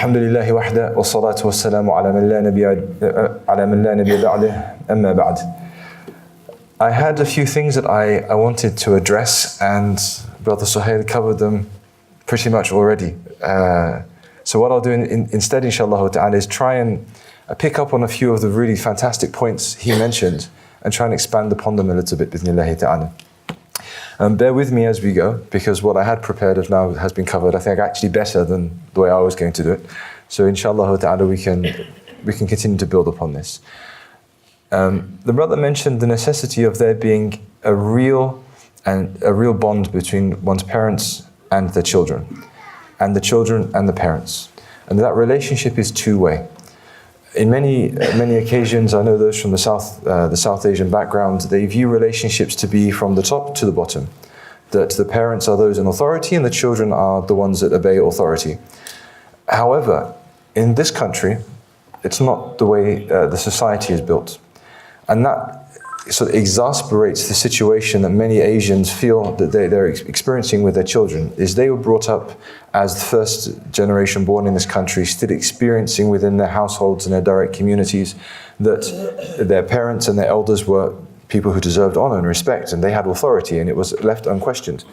Alhamdulillahi wahda, wa salatu wa salamu ala man la nabiyya ba'dah, amma ba'd. I had a few things that I wanted to address, and Brother Suhail covered them pretty much already. So what I'll do instead, inshallah ta'ala, is try and pick up on a few of the really fantastic points he mentioned and try and expand upon them a little bit, bi'idhnillahi ta'ala. Bear with me as we go, because what I had prepared of now has been covered, I think, actually better than the way I was going to do it. So inshallah ta'ala, we can continue to build upon this. The brother mentioned the necessity of there being a real bond between one's parents and their children, and the children and the parents, and that relationship is two-way. In many occasions, I know those from the South Asian background, they view relationships to be from the top to the bottom, that the parents are those in authority and the children are the ones that obey authority. However, in this country, it's not the way the society is built. And that sort of exasperates the situation that many Asians feel that they're experiencing with their children, is they were brought up as the first generation born in this country, still experiencing within their households and their direct communities that their parents and their elders were people who deserved honor and respect, and they had authority, and it was left unquestioned.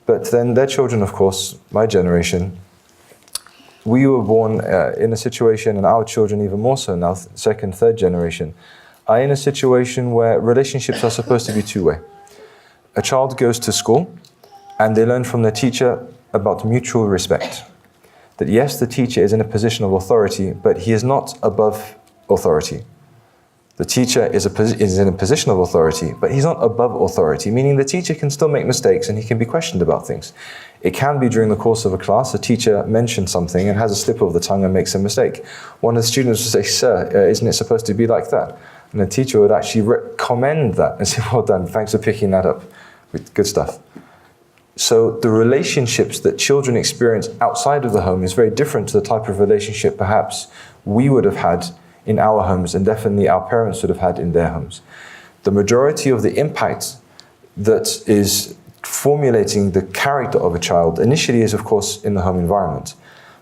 But then their children, of course, my generation, we were born in a situation, and our children even more so now, second, third generation, are in a situation where relationships are supposed to be two-way. A child goes to school and they learn from their teacher about mutual respect. That yes, the teacher is in a position of authority, but he is not above authority. The teacher is in a position of authority, but he's not above authority, meaning the teacher can still make mistakes and he can be questioned about things. It can be during the course of a class, a teacher mentions something and has a slip of the tongue and makes a mistake. One of the students would say, "Sir, isn't it supposed to be like that?" And the teacher would actually commend that and say, "Well done, thanks for picking that up. Good stuff." So the relationships that children experience outside of the home is very different to the type of relationship perhaps we would have had in our homes, and definitely our parents would have had in their homes. The majority of the impact that is formulating the character of a child initially is, of course, in the home environment.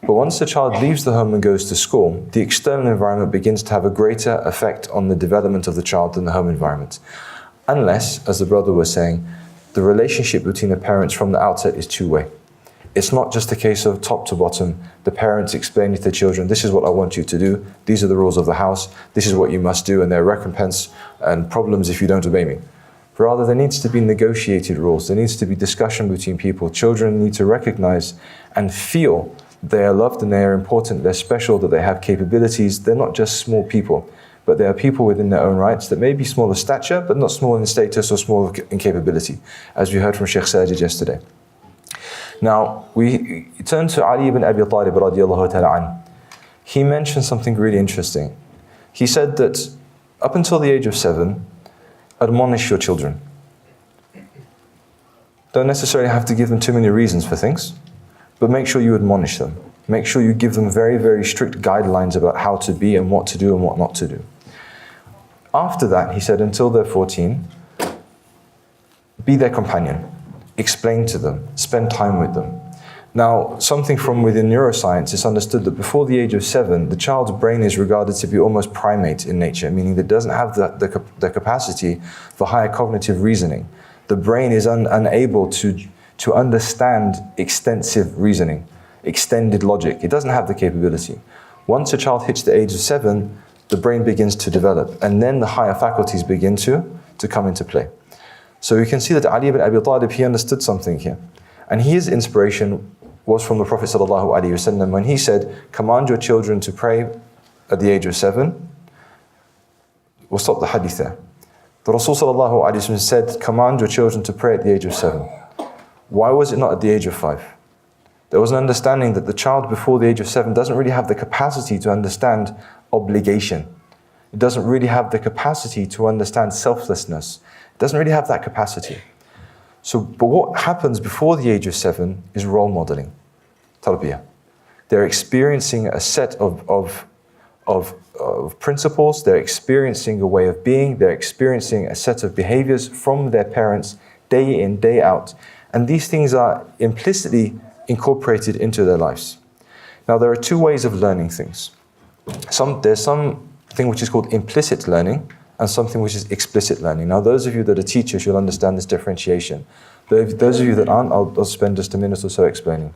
But once the child leaves the home and goes to school, the external environment begins to have a greater effect on the development of the child than the home environment. Unless, as the brother was saying, the relationship between the parents from the outset is two-way. It's not just a case of top to bottom, the parents explaining to the children, "This is what I want you to do, these are the rules of the house, this is what you must do, and there are recompense and problems if you don't obey me." Rather, there needs to be negotiated rules, there needs to be discussion between people. Children need to recognize and feel they are loved and they are important, they're special, that they have capabilities. They're not just small people, but they are people within their own rights that may be small in stature, but not small in status or small in capability, as we heard from Sheikh Sajid yesterday. Now, we turn to Ali ibn Abi Talib radiallahu ta'ala an. He mentioned something really interesting. He said that up until the age of 7, admonish your children. Don't necessarily have to give them too many reasons for things, but make sure you admonish them. Make sure you give them very, very strict guidelines about how to be and what to do and what not to do. After that, he said, until they're 14, be their companion. Explain to them. Spend time with them. Now, something from within neuroscience is understood that before the age of 7, the child's brain is regarded to be almost primate in nature, meaning that it doesn't have the capacity for higher cognitive reasoning. The brain is unable to understand extensive reasoning, extended logic. It doesn't have the capability. Once a child hits the age of 7, the brain begins to develop, and then the higher faculties begin to come into play. So you can see that Ali ibn Abi Talib, he understood something here. And his inspiration was from the Prophet ﷺ when he said, "Command your children to pray at the age of 7. We'll stop the hadith there. The Rasul ﷺ said, "Command your children to pray at the age of 7. Why was it not at the age of 5? There was an understanding that the child before the age of 7 doesn't really have the capacity to understand obligation. It doesn't really have the capacity to understand selflessness. It doesn't really have that capacity. But what happens before the age of 7 is role modeling, tarbiyah. They're experiencing a set of principles, they're experiencing a way of being, they're experiencing a set of behaviors from their parents day in, day out. And these things are implicitly incorporated into their lives. Now, there are two ways of learning things. There's something which is called implicit learning and something which is explicit learning. Now, those of you that are teachers, you'll understand this differentiation. Those of you that aren't, I'll spend just a minute or so explaining.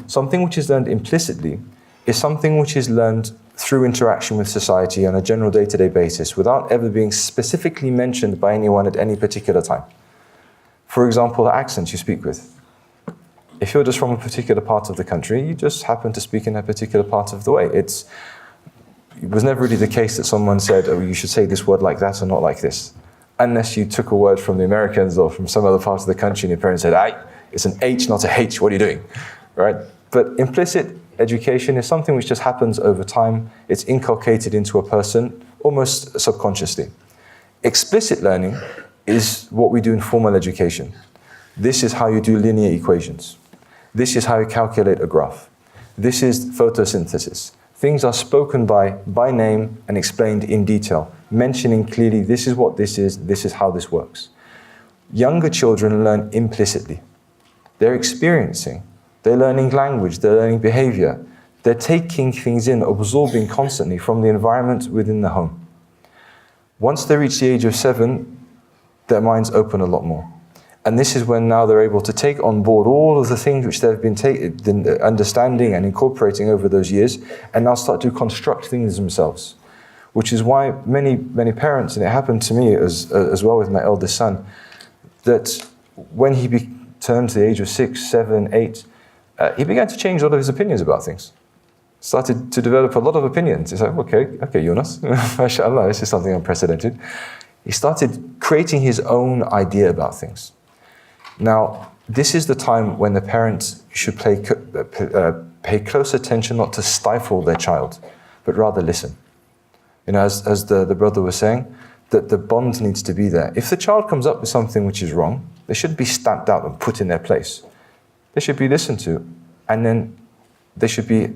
Something which is learned implicitly is something which is learned through interaction with society on a general day-to-day basis without ever being specifically mentioned by anyone at any particular time. For example, the accents you speak with. If you're just from a particular part of the country, you just happen to speak in a particular part of the way. It was never really the case that someone said, oh, you should say this word like that or not like this. Unless you took a word from the Americans or from some other part of the country and your parents said, "Aye, it's an H, not a H, what are you doing?" Right? But implicit education is something which just happens over time. It's inculcated into a person almost subconsciously. Explicit learning is what we do in formal education. This is how you do linear equations. This is how you calculate a graph. This is photosynthesis. Things are spoken by name and explained in detail, mentioning clearly this is what this is how this works. Younger children learn implicitly. They're experiencing. They're learning language, they're learning behavior. They're taking things in, absorbing constantly from the environment within the home. Once they reach the age of 7, their minds open a lot more. And this is when now they're able to take on board all of the things which they've been understanding and incorporating over those years, and now start to construct things themselves. Which is why many parents, and it happened to me as well with my eldest son, that when he turned to the age of 6, 7, 8, he began to change a lot of his opinions about things. Started to develop a lot of opinions. He's like, okay, Younus, mashallah, this is something unprecedented. He started creating his own idea about things. Now, this is the time when the parents should pay close attention, not to stifle their child, but rather listen. You know, as the brother was saying, that the bond needs to be there. If the child comes up with something which is wrong, they should be stamped out and put in their place. They should be listened to, and then they should be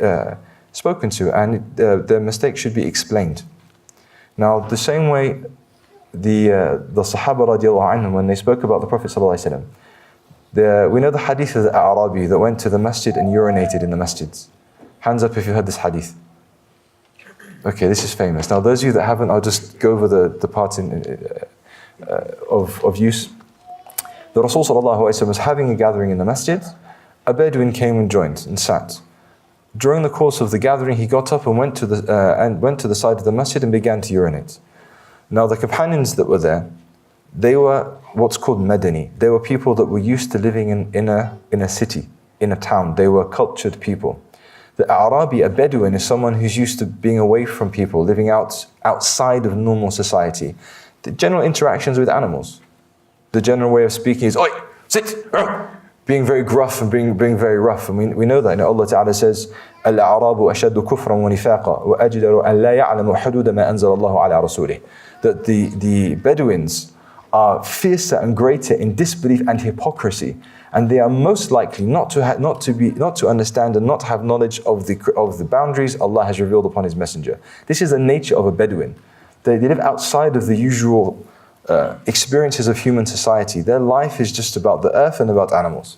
spoken to, and their mistake should be explained. Now, the same way the Sahāba radiallahu anhum, when they spoke about the Prophet sallallahu alaihi wasallam, we know the hadith of the Arabi that went to the masjid and urinated in the masjids. Hands up if you heard this hadith. Okay, this is famous. Now, those of you that haven't, I'll just go over the parts of use. The Rasul sallallahu alaihi wasallam was having a gathering in the masjid. A Bedouin came and joined and sat. During the course of the gathering, he got up and went to the side of the masjid and began to urinate. Now, the companions that were there, they were what's called Madani. They were people that were used to living in a city, in a town. They were cultured people. The Arabi, a Bedouin, is someone who's used to being away from people, living outside of normal society. The general interactions with animals. The general way of speaking is, "Oi, sit!" Being very gruff and being very rough. And we know that. You know, Allah Ta'ala says, "Al-A'rabu ashaddu kufran wa nifaqa wa ajdaru an la ya'lamu hududa ma anzala Allahu ala rasulih." That the Bedouins are fiercer and greater in disbelief and hypocrisy, and they are most likely not to understand and not have knowledge of the boundaries Allah has revealed upon His Messenger. This is the nature of a Bedouin. They live outside of the usual experiences of human society. Their life is just about the earth and about animals.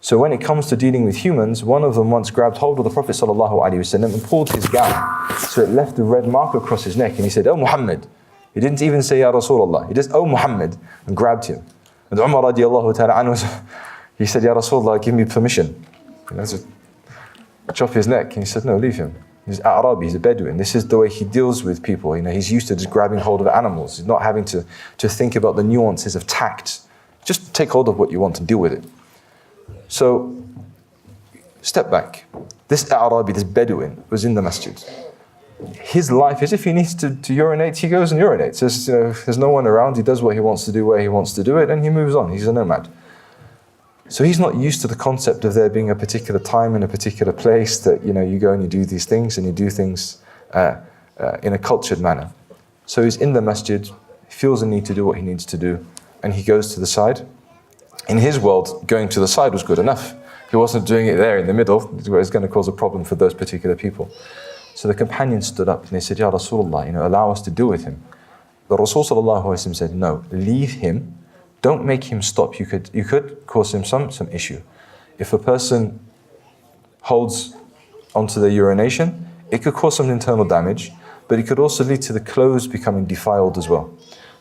So when it comes to dealing with humans, one of them once grabbed hold of the Prophet ﷺ and pulled his gown, so it left a red mark across his neck, and he said, "Oh Muhammad." He didn't even say, "Ya Rasulullah." He just, "Oh Muhammad," and grabbed him. And Umar radiallahu ta'ala anhu, he said, "Ya Rasulullah, give me permission." To chop his neck. And he said, "No, leave him. He's Arabi, he's a Bedouin. This is the way he deals with people. You know, he's used to just grabbing hold of animals. He's not having to think about the nuances of tact. Just take hold of what you want and deal with it." So, step back. This Arabi, this Bedouin, was in the masjid. His life is, if he needs to urinate, he goes and urinates. There's no one around. He does what he wants to do, where he wants to do it, and he moves on. He's a nomad. So he's not used to the concept of there being a particular time in a particular place that, you know, you go and you do these things, and you do things in a cultured manner. So he's in the masjid, he feels the need to do what he needs to do, and he goes to the side. In his world, going to the side was good enough. He wasn't doing it there in the middle, where it's going to cause a problem for those particular people. So the companions stood up and they said, "Ya Rasulullah, you know, allow us to deal with him." The Rasul sallallahu alaihi wasallam said, "No, leave him. Don't make him stop. You could cause him some issue. If a person holds onto their urination, it could cause some internal damage, but it could also lead to the clothes becoming defiled as well.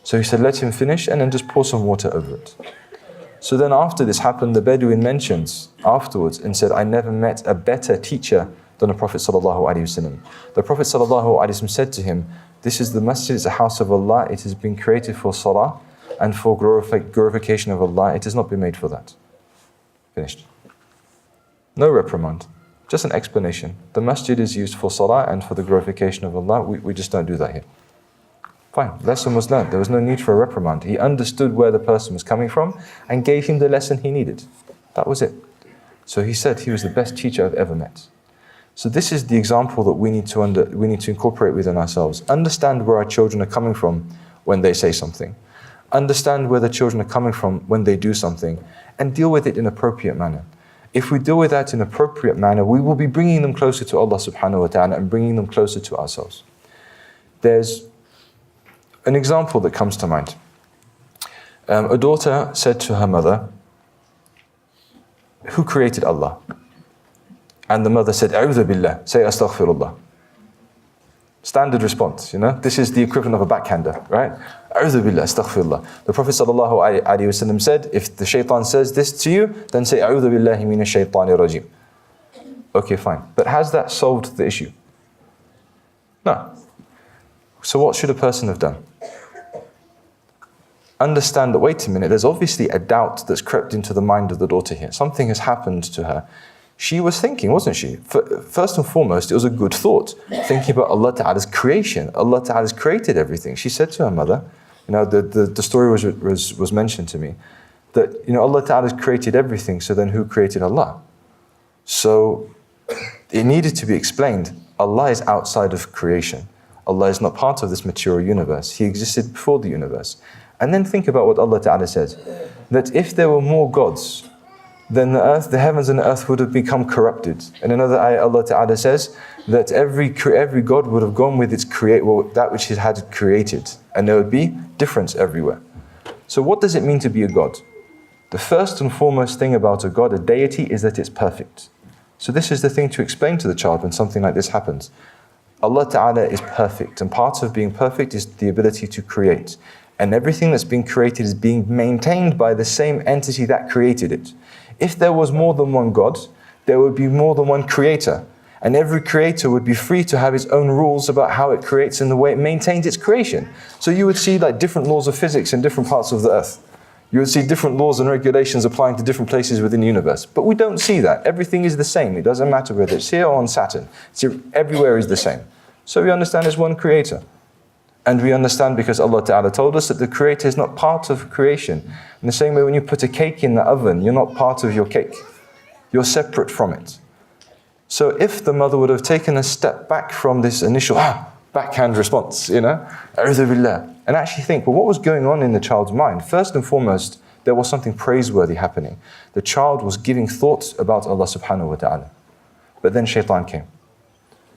So he said, let him finish and then just pour some water over it. So then after this happened, the Bedouin mentions afterwards and said, I never met a better teacher than the Prophet ﷺ. The Prophet ﷺ said to him, this is the masjid, it's a house of Allah, it has been created for salah and for glorification of Allah, it has not been made for that. Finished. No reprimand, just an explanation. The masjid is used for salah and for the glorification of Allah, we just don't do that here. Fine, lesson was learned, there was no need for a reprimand. He understood where the person was coming from and gave him the lesson he needed. That was it. So he said he was the best teacher I've ever met. So this is the example that we need to incorporate within ourselves. Understand where our children are coming from when they say something. Understand where the children are coming from when they do something, and deal with it in an appropriate manner. If we deal with that in an appropriate manner, we will be bringing them closer to Allah subhanahu wa ta'ala and bringing them closer to ourselves. There's an example that comes to mind. A daughter said to her mother, who created Allah? And the mother said, A'udhu billah, say astaghfirullah. Standard response, this is the equivalent of a backhander, right? A'udhu billah, astaghfirullah. The Prophet ﷺ said, if the shaitan says this to you, then say, A'udhu billahi minash shaitanir rajim. Okay, fine. But has that solved the issue? No. So what should a person have done? Understand that, wait a minute, there's obviously a doubt that's crept into the mind of the daughter here. Something has happened to her. She was thinking, wasn't she? First and foremost, it was a good thought. Thinking about Allah Ta'ala's creation. Allah Ta'ala's created everything. She said to her mother, the story was mentioned to me, that Allah Ta'ala's created everything, so then who created Allah? So it needed to be explained. Allah is outside of creation. Allah is not part of this material universe. He existed before the universe. And then think about what Allah Ta'ala says, that if there were more gods, then the heavens and the earth would have become corrupted. In another ayah, Allah Ta'ala says that every God would have gone with that which it had created, and there would be difference everywhere. So what does it mean to be a God? The first and foremost thing about a God, a deity, is that it's perfect. So this is the thing to explain to the child when something like this happens. Allah Ta'ala is perfect, and part of being perfect is the ability to create. And everything that's being created is being maintained by the same entity that created it. If there was more than one God, there would be more than one creator. And every creator would be free to have his own rules about how it creates and the way it maintains its creation. So you would see different laws of physics in different parts of the earth. You would see different laws and regulations applying to different places within the universe. But we don't see that. Everything is the same. It doesn't matter whether it's here or on Saturn. Everywhere is the same. So we understand there's one creator. And we understand because Allah Ta'ala told us that the creator is not part of creation. In the same way, when you put a cake in the oven, you're not part of your cake. You're separate from it. So if the mother would have taken a step back from this initial backhand response, A'udhu billah, and actually think, well, what was going on in the child's mind? First and foremost, there was something praiseworthy happening. The child was giving thoughts about Allah subhanahu wa ta'ala. But then shaitan came.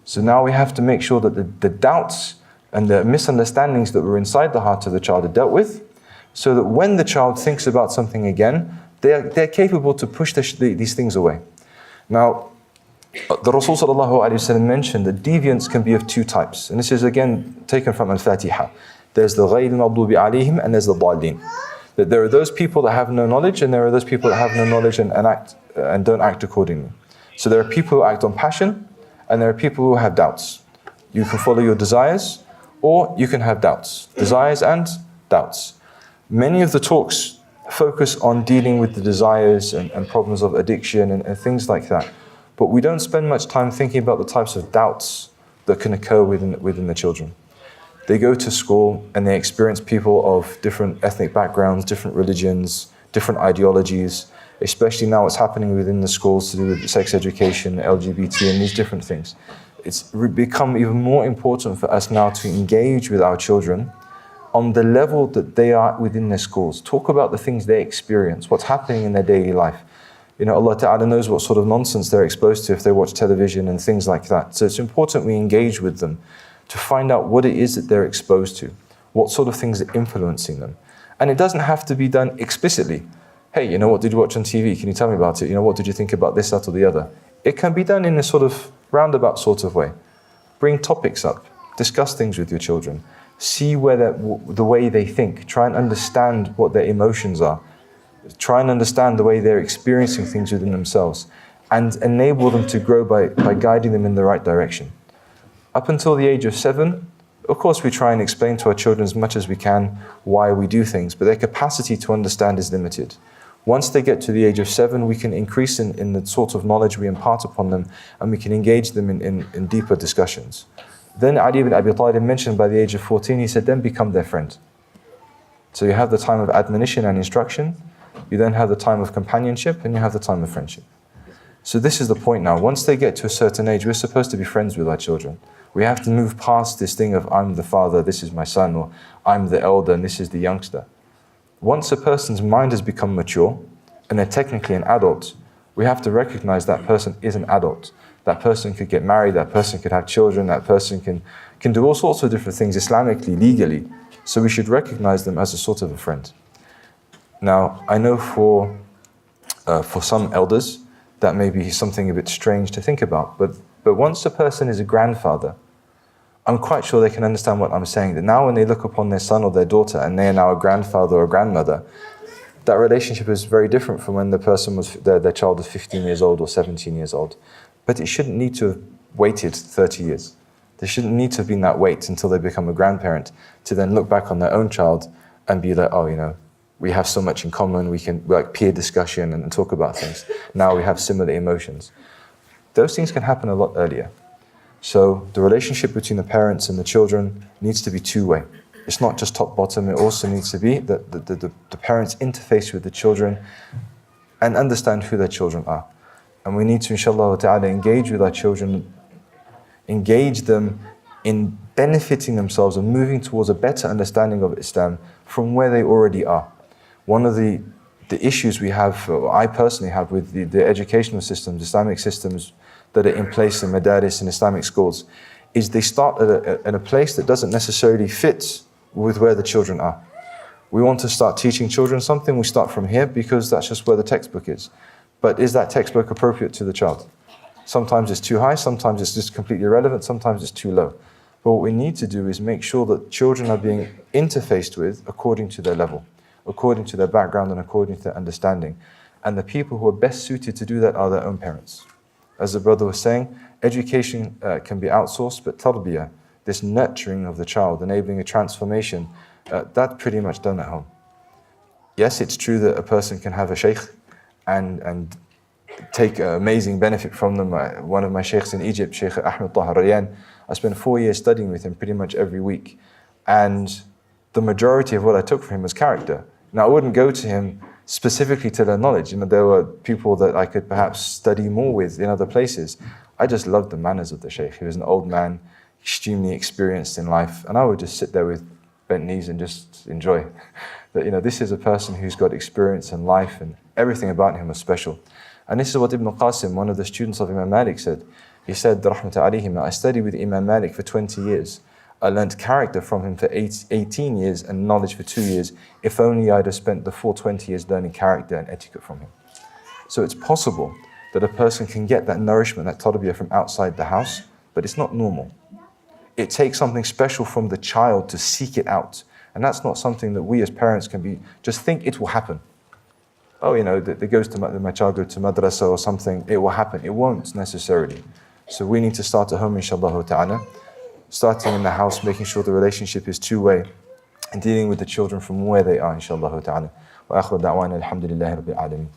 So now we have to make sure that the doubts and the misunderstandings that were inside the heart of the child are dealt with, so that when the child thinks about something again, they're capable to push these things away. Now, the Rasul ﷺ mentioned that deviance can be of two types, and this is again taken from Al-Fatiha. There's the غَيْرِ الْمَغْضُوبِ عَلَيْهِمْ and there's the ضَالِّينَ. That there are those people that have no knowledge, and there are those people that have no knowledge and don't act accordingly. So there are people who act on passion, and there are people who have doubts. You can follow your desires, or you can have doubts. Desires and doubts. Many of the talks focus on dealing with the desires and problems of addiction and things like that. But we don't spend much time thinking about the types of doubts that can occur within the children. They go to school and they experience people of different ethnic backgrounds, different religions, different ideologies, especially now what's happening within the schools to do with sex education, LGBT and these different things. It's become even more important for us now to engage with our children on the level that they are within their schools. Talk about the things they experience, what's happening in their daily life. Allah Ta'ala knows what sort of nonsense they're exposed to if they watch television and things like that. So it's important we engage with them to find out what it is that they're exposed to, what sort of things are influencing them. And it doesn't have to be done explicitly. Hey, what did you watch on TV? Can you tell me about it? What did you think about this, that, or the other? It can be done in a sort of roundabout sort of way. Bring topics up, discuss things with your children, see where the way they think, try and understand what their emotions are, try and understand the way they're experiencing things within themselves, and enable them to grow by guiding them in the right direction. Up until the age of 7, of course we try and explain to our children as much as we can why we do things, but their capacity to understand is limited. Once they get to the age of 7, we can increase in the sort of knowledge we impart upon them, and we can engage them in deeper discussions. Then Ali ibn Abi Talib mentioned by the age of 14, he said, then become their friend. So you have the time of admonition and instruction, you then have the time of companionship, and you have the time of friendship. So this is the point now. Once they get to a certain age, we're supposed to be friends with our children. We have to move past this thing of I'm the father, this is my son, or I'm the elder and this is the youngster. Once a person's mind has become mature and they're technically an adult, we have to recognize that person is an adult. That person could get married, that person could have children, that person can do all sorts of different things Islamically, legally. So we should recognize them as a sort of a friend. Now, I know for some elders, that may be something a bit strange to think about, but once a person is a grandfather, I'm quite sure they can understand what I'm saying, that now when they look upon their son or their daughter and they are now a grandfather or a grandmother, that relationship is very different from when the person was, their child was 15 years old or 17 years old. But it shouldn't need to have waited 30 years. There shouldn't need to have been that wait until they become a grandparent to then look back on their own child and be like, oh, you know, we have so much in common, we can like peer discussion and talk about things. Now we have similar emotions. Those things can happen a lot earlier. So the relationship between the parents and the children needs to be two-way. It's not just top-bottom, it also needs to be that the parents interface with the children and understand who their children are. And we need to, inshallah ta'ala, engage with our children, engage them in benefiting themselves and moving towards a better understanding of Islam from where they already are. One of the issues we have, or I personally have, with the educational systems, Islamic systems that are in place in madaris and Islamic schools, is they start at a place that doesn't necessarily fit with where the children are. We want to start teaching children something, we start from here because that's just where the textbook is. But is that textbook appropriate to the child? Sometimes it's too high, sometimes it's just completely irrelevant, sometimes it's too low. But what we need to do is make sure that children are being interfaced with according to their level, according to their background and according to their understanding. And the people who are best suited to do that are their own parents. As the brother was saying, education can be outsourced, but tarbiyah, this nurturing of the child, enabling a transformation, that's pretty much done at home. Yes, it's true that a person can have a shaykh and take amazing benefit from them. One of my shaykhs in Egypt, Shaykh Ahmed Taha Rayyan, I spent 4 years studying with him pretty much every week. And the majority of what I took from him was character. Now, I wouldn't go to him specifically to learn knowledge. You know, there were people that I could perhaps study more with in other places. I just loved the manners of the shaykh. He was an old man, extremely experienced in life, and I would just sit there with bent knees and just enjoy that. You know, this is a person who's got experience in life, and everything about him was special. And this is what Ibn Qasim, one of the students of Imam Malik, said. He said, Rahmatullahi alayhim, I studied with Imam Malik for 20 years. I learned character from him for 18 years and knowledge for 2 years. If only I'd have spent the full 20 years learning character and etiquette from him. So it's possible that a person can get that nourishment, that tarbiyah from outside the house, but it's not normal. It takes something special from the child to seek it out. And that's not something that we as parents can just think it will happen. Oh, you know, my child goes to madrasa or something, it will happen. It won't necessarily. So we need to start at home, inshallah ta'ala. Starting in the house, making sure the relationship is two-way, and dealing with the children from where they are, inshallah ta'ala. Wa akhiru da'wana alhamdulillahi rabbil alameen.